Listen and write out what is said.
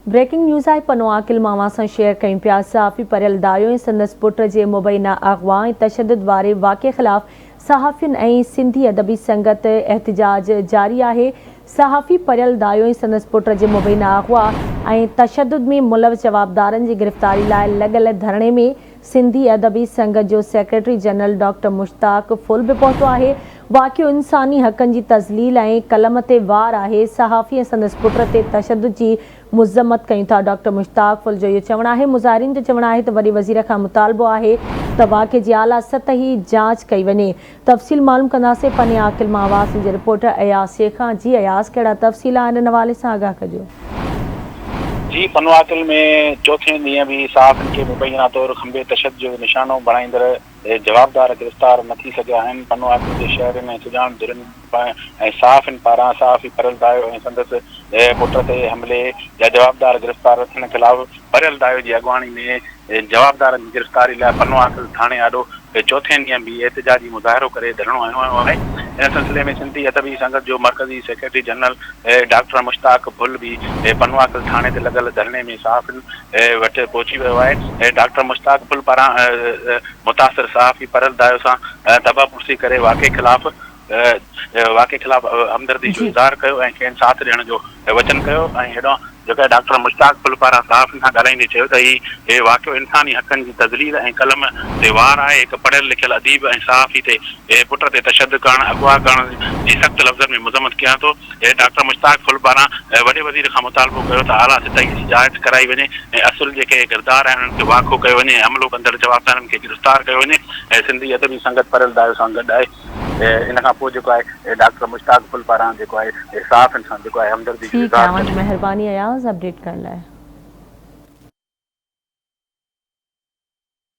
Breaking news आहे पनो आकिल मावा सां शेयर कयूं पिया। सहाफ़ी परियल दायो ऐं संदसि पुट जे मुबैना अग़वा ऐं तशद्दुद वारे वाक़े ख़िलाफ़ सहाफ़ियुनि ऐं सिंधी अदबी संगत एहतिजाज जारी आहे। सहाफ़ी परियल दायो ऐं संदसि पुट जे मुबैना अग़वा ऐं तशद्दुद में मुलविस जवाबदारनि जी गिरफ़्तारी लाइ लॻल धरणे में सिंधी अदबी संगत जो secretary general doctor Mushtaq full बि पहुतो आहे। वाक़ियो इंसानी हक़नि जी तज़लील ऐं कलम ते वार आहे। सहाफ़ी ऐं संदसि पुट ते तशद्दुद जी मुज़म्मत कयूं था। डॉक्टर मुश्ताक फुल जो इहो चवणु आहे। मुज़ाहिरीन जो चवणु आहे त वॾे वज़ीर खां मुतालबो आहे त वाक़े जी आला सतही जांच कई वञे। तफ़सील मालूम कंदासीं पने आकिल मां आवाज़ जे रिपोर्टर अयाज़ शेख खां। जी अयाज़, कहिड़ा तफ़सील आहिनि इन हवाले सां आगाह कजो। जी, पनो आकिल में चौथे ॾींहुं बि सहाफ़ियुनि खे मुबैना तौरु खंबे तशद्दुद जो निशानो बणाईंदड़ जवाबदार गिरफ़्तार न थी सघिया आहिनि। पनो आकिल जे शहर में सुञाण धुरियुनि ऐं सहाफ़ियुनि पारां सहाफ़ी परियल दायो ऐं संदसि पुट ते हमले या जवाबदार गिरफ़्तार थियण ख़िलाफ़ परियल दायो जी अॻवानी में जवाबदारनि जी गिरफ़्तारी लाइ पनो आकिल थाणे आॾो चौथे ॾींहुं बि एहतिजाजी मुज़ाहिरो करे धरणो हयो आहे। इन सिलसिले में सिंधी अदबी संगत जो मरकज़ी secretary general doctor Mushtaq Phul भी पनो आकिल थाणे ते लॻल धरणे में सहाफ़ियुनि वटि पहुची वियो आहे। डॉक्टर मुश्ताक फुल पारां मुतासिर सहाफ़ी परियल दायो सां तबापुरसी करे वाक़े ख़िलाफ़ हमदर्दी जो इज़हार कयो ऐं खेनि साथ ॾियण जो वचन कयो। ऐं हेॾो जेका डॉक्टर मुश्ताक फुल पारां सहाफ़ियुनि सां ॻाल्हाईंदे चयो त हीउ वाक़ियो इंसानी हक़नि जी तज़लील ऐं कलम ते वार आहे। हिकु पढ़ियल लिखियल अदीब ऐं सहाफ़ी ते पुट ते तशद्दुद करणु अगवा करण जी सख़्त लफ़्ज़नि में मुज़म्मत कयां थो। डॉक्टर मुश्ताक फुल पारां वॾे वज़ीर खां मुतालबो कयो त आला सतही जी जांच कराई वञे ऐं असुल जेके किरदार आहिनि उन्हनि खे वाक़ो कयो वञे, अमलो कंदड़ जवाबदारनि खे गिरफ़्तार कयो वञे ऐं सिंधी अदबी संगत परियल दायो सां गॾु आहे। इन खां पोइ जेको आहे डॉक्टर मुश्ताक फुल पारां जेको आहे सहाफ़ियुनि सां जेको आहे हमदर्दी जो इज़हार। महिरबानी अयाज़ अपडेट करण लाइ।